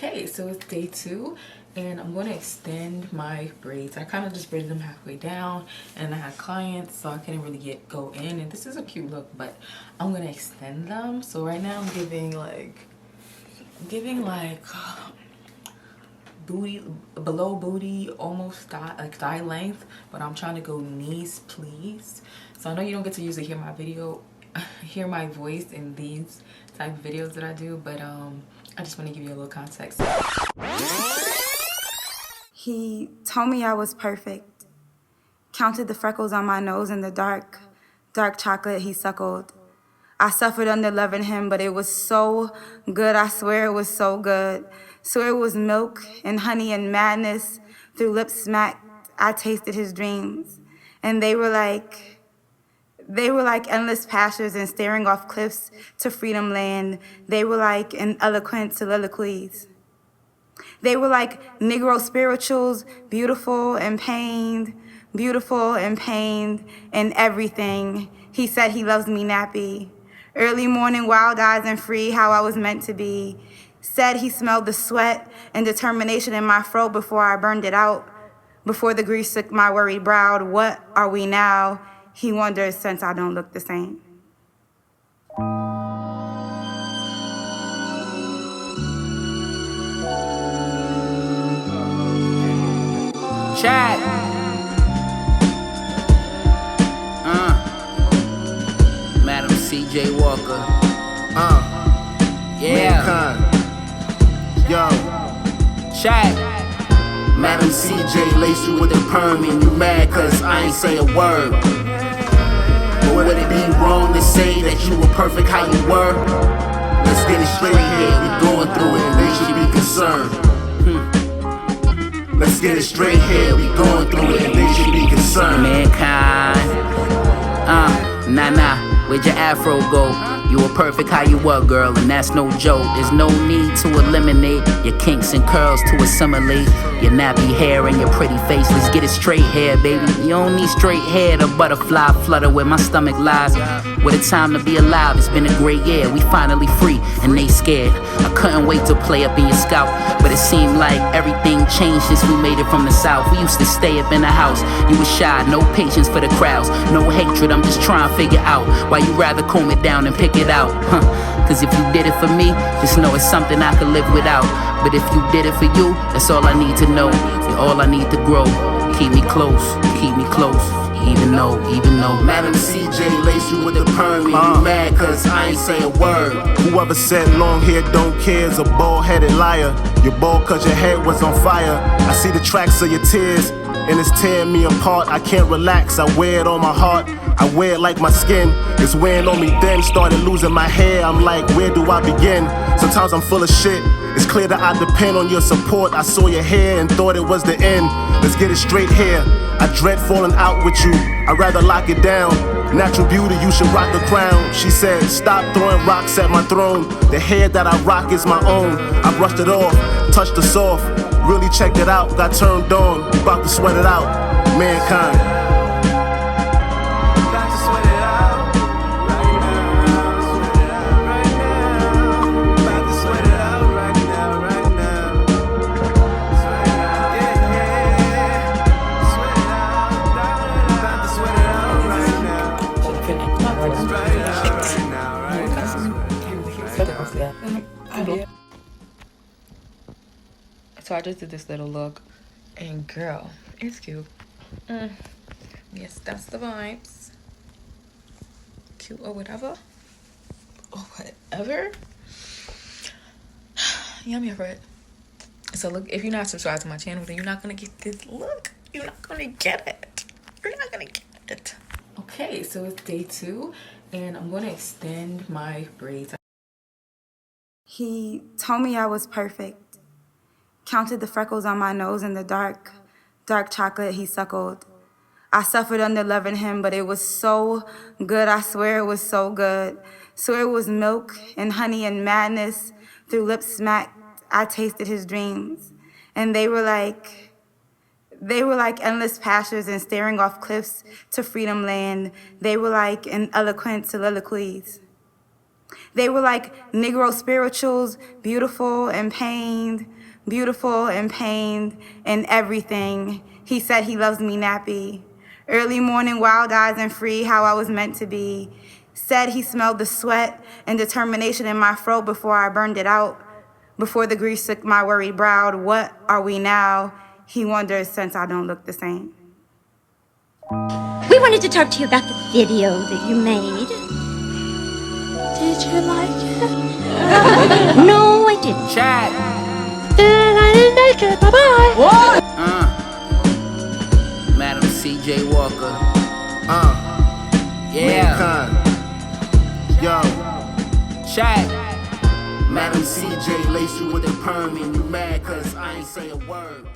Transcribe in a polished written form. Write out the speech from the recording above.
Okay, so it's day 2 and I'm going to extend my braids. I kind of just braided them halfway down and I had clients, so I couldn't really go in, and this is a cute look, but I'm going to extend them. So right now I'm giving like booty, below booty, almost thigh length, but I'm trying to go knees please. So I know you don't get to usually hear my voice in these type of videos that I do, but I just want to give you a little context. He told me I was perfect, counted the freckles on my nose and the dark chocolate he suckled. I suffered under loving him, but it was so good. I swear it was so good. Swear it was milk and honey and madness. Through lips smacked, I tasted his dreams. And they were like endless pastures and staring off cliffs to freedom land. They were like an eloquent soliloquies. They were like Negro spirituals, beautiful and pained and everything. He said he loves me nappy. Early morning, wild eyes and free, how I was meant to be. Said he smelled the sweat and determination in my throat before I burned it out. Before the grease took my worried brow, what are we now? He wonders since I don't look the same. Chat. Madam CJ Walker. Yeah. Mankind. Yo. Chat. Madam CJ lace you with a perm and you mad cause I ain't say a word. But would it be wrong to say that you were perfect how you were? Let's get it straight here, we going through it and they should be concerned. Let's get it straight here, we going through it and they should be concerned. Mankind. Nah, where'd your afro go? You were perfect how you were, girl, and that's no joke. There's no need to eliminate your kinks and curls to assimilate your nappy hair and your pretty face. Let's get it straight here, baby. You don't need straight hair to butterfly flutter where my stomach lies. What a time to be alive, it's been a great year. We finally free, and they scared. I couldn't wait to play up in your scalp, but it seemed like everything changed since we made it from the south. We used to stay up in the house. You was shy, no patience for the crowds, no hatred. I'm just trying to figure out why you rather comb it down and pick it out, Cause if you did it for me, just know it's something I could live without. But if you did it for you, that's all I need to know. You're all I need to grow. Keep me close, even though Madam CJ lace you with the perm and you mad cause I ain't say a word. Whoever said long hair don't care is a bald-headed liar. You're bald cause your head was on fire. I see the tracks of your tears and it's tearing me apart. I can't relax, I wear it on my heart. I wear it like my skin, it's wearing on me then. Started losing my hair, I'm like, where do I begin? Sometimes I'm full of shit, it's clear that I depend on your support. I saw your hair and thought it was the end. Let's get it straight here, I dread falling out with you, I'd rather lock it down. Natural beauty, you should rock the crown. She said, stop throwing rocks at my throne. The hair that I rock is my own. I brushed it off, touched the soft, really checked it out, got turned on, about to sweat it out. Mankind. So I just did this little look, and girl, it's cute. Yes, that's the vibes. Cute or whatever. Yeah, I'm here for it. So look, if you're not subscribed to my channel, then you're not gonna get this look. You're not gonna get it. You're not gonna get it. Okay, so it's day 2 and I'm gonna extend my braids. He told me I was perfect, counted the freckles on my nose and the dark chocolate he suckled. I suffered under loving him, but it was so good. I swear it was so good. Swear it was milk and honey and madness. Through lips smacked, I tasted his dreams. And they were like endless pastures and staring off cliffs to freedom land. They were like an eloquent soliloquies. They were like Negro spirituals, beautiful and pained and everything. He said he loves me nappy. Early morning, wild eyes and free, how I was meant to be. Said he smelled the sweat and determination in my throat before I burned it out. Before the grease took my worried brow, what are we now? He wonders since I don't look the same. We wanted to talk to you about the video that you made. Did you like it? No, I didn't. Chat. Then I didn't like it. Bye-bye. What? Madam CJ Walker. Yeah. Mankind. Yo. Chat. Madam CJ lace you with a perm and you mad cause I ain't say a word.